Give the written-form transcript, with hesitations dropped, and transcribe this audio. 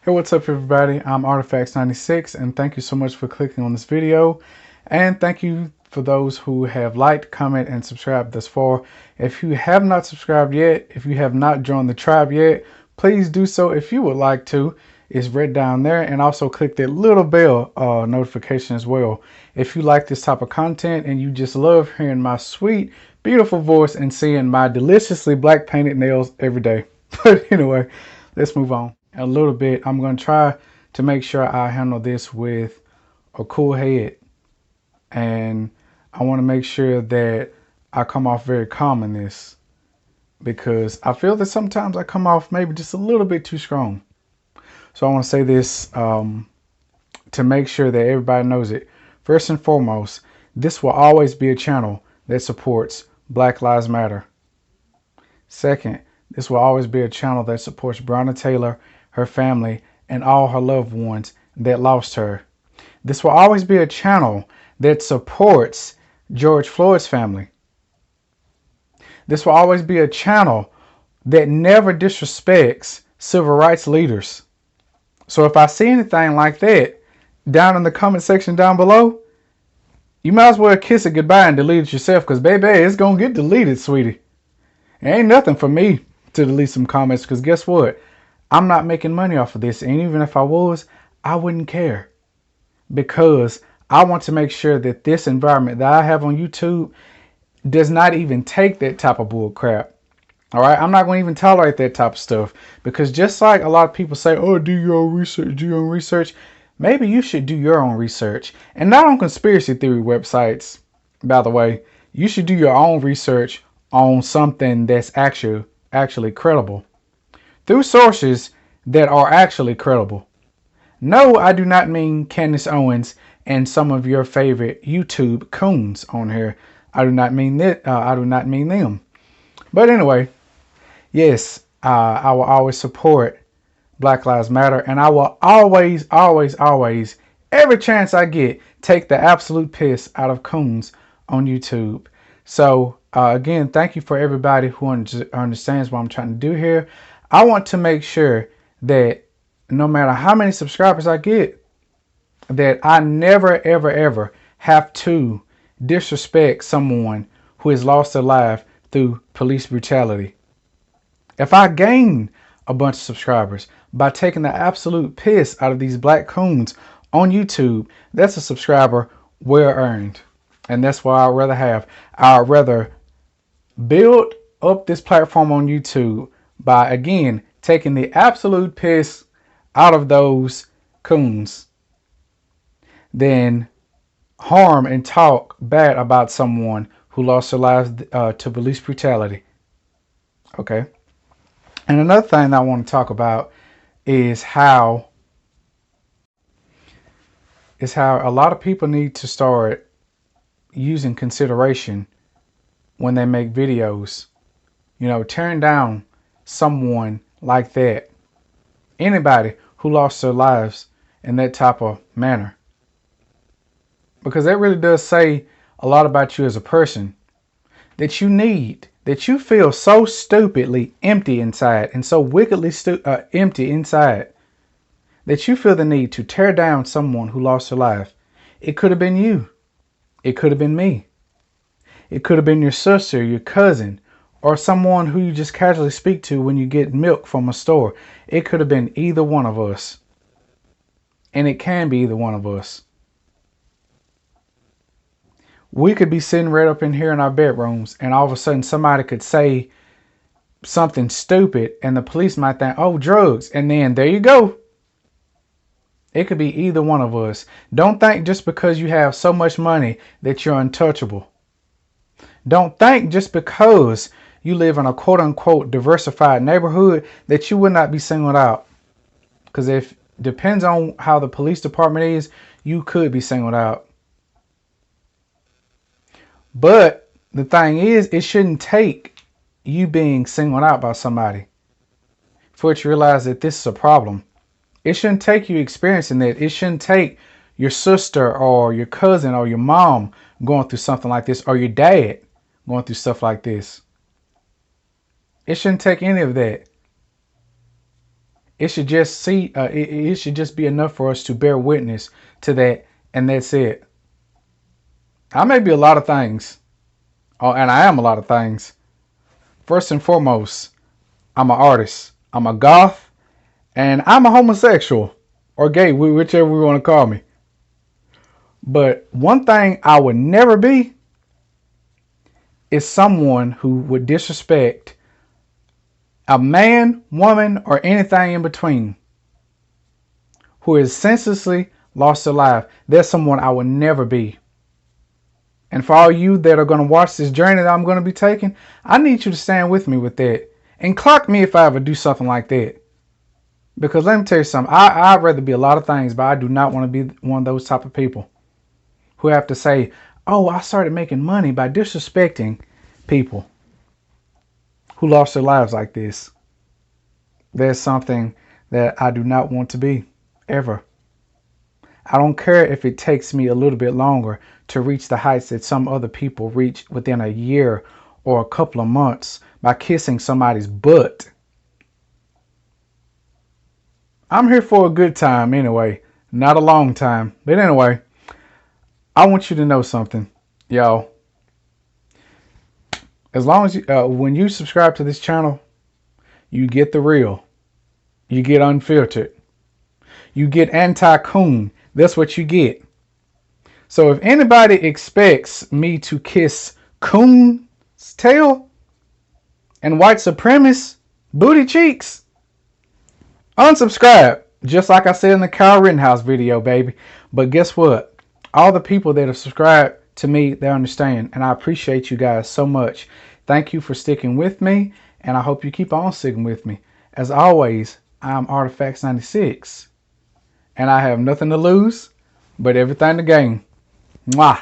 Hey, what's up everybody? I'm Artifacts96 and thank you so much for clicking on this video. And thank you for those who have liked, comment, and subscribed thus far. If you have not subscribed yet, if you have not joined the tribe yet, please do so if you would like to. It's right down there, and also click that little bell notification as well. If you like this type of content and you just love hearing my sweet, beautiful voice and seeing my deliciously black painted nails every day. But anyway, let's move on. A little bit, I'm going to try to make sure I handle this with a cool head, and I want to make sure that I come off very calm in this, because I feel that sometimes I come off maybe just a little bit too strong. So I want to say this to make sure that everybody knows it. First and foremost, this will always be a channel that supports Black Lives Matter. Second, this will always be a channel that supports Breonna Taylor, her family, and all her loved ones that lost her. This will always be a channel that supports George Floyd's family. This will always be a channel that never disrespects civil rights leaders. So if I see anything like that down in the comment section down below, you might as well kiss it goodbye and delete it yourself, because baby, it's gonna get deleted, sweetie. It ain't nothing for me to delete some comments, because guess what? I'm not making money off of this, and even if I was, I wouldn't care, because I want to make sure that this environment that I have on YouTube does not even take that type of bull crap. All right, I'm not going to even tolerate that type of stuff, because just like a lot of people say, oh, do your own research, do your own research. Maybe you should do your own research, and not on conspiracy theory websites, by the way. You should do your own research on something that's actually credible, through sources that are actually credible. No, I do not mean Candace Owens and some of your favorite YouTube coons on here. I do not mean that. I do not mean them. But anyway, yes, I will always support Black Lives Matter, and I will always, every chance I get, take the absolute piss out of coons on YouTube. So again, thank you for everybody who understands what I'm trying to do here. I want to make sure that no matter how many subscribers I get, that I never, ever have to disrespect someone who has lost their life through police brutality. If I gain a bunch of subscribers by taking the absolute piss out of these black coons on YouTube, that's a subscriber well earned. And that's what I'd rather build up this platform on YouTube by, again, taking the absolute piss out of those coons than harm and talk bad about someone who lost their lives to police brutality. Okay. And another thing that I want to talk about is how a lot of people need to start using consideration when they make videos. You know, tearing down someone like that, anybody who lost their lives in that type of manner, because that really does say a lot about you as a person, that you feel so stupidly empty inside and so wickedly empty inside that you feel the need to tear down someone who lost their life. It could have been you. It could have been me. It could have been your sister, your cousin, or someone who you just casually speak to when you get milk from a store. It could have been either one of us. And it can be either one of us. We could be sitting right up in here in our bedrooms, and all of a sudden somebody could say something stupid, and the police might think, oh, drugs. And then there you go. It could be either one of us. Don't think just because you have so much money that you're untouchable. Don't think just because you live in a quote unquote diversified neighborhood that you would not be singled out. Because if depends on how the police department is, you could be singled out. But the thing is, it shouldn't take you being singled out by somebody for it to realize that this is a problem. It shouldn't take you experiencing that. It shouldn't take your sister or your cousin or your mom going through something like this, or your dad going through stuff like this. It shouldn't take any of that. It should just it should just be enough for us to bear witness to that, and that's it. I may be a lot of things, and I am a lot of things. First and foremost, I'm an artist. I'm a goth, and I'm a homosexual or gay, whichever we want to call me. But one thing I would never be is someone who would disrespect a man, woman, or anything in between who has senselessly lost their life. There's someone I will never be. And for all you that are going to watch this journey that I'm going to be taking, I need you to stand with me with that. And clock me if I ever do something like that. Because let me tell you something. I'd rather be a lot of things, but I do not want to be one of those type of people who have to say, oh, I started making money by disrespecting people who lost their lives like this. There's something that I do not want to be, ever. I don't care if it takes me a little bit longer to reach the heights that some other people reach within a year or a couple of months by kissing somebody's butt. I'm here for a good time anyway, not a long time. But anyway, I want you to know something, y'all. As long as you, when you subscribe to this channel, you get the real. You get unfiltered. You get anti-coon. That's what you get. So if anybody expects me to kiss coon's tail and white supremacist booty cheeks, unsubscribe. Just like I said in the Kyle Rittenhouse video, baby. But guess what? All the people that have subscribed to me, they understand. And I appreciate you guys so much. Thank you for sticking with me. And I hope you keep on sticking with me. As always, I'm Artifacts96. And I have nothing to lose, but everything to gain. Mwah.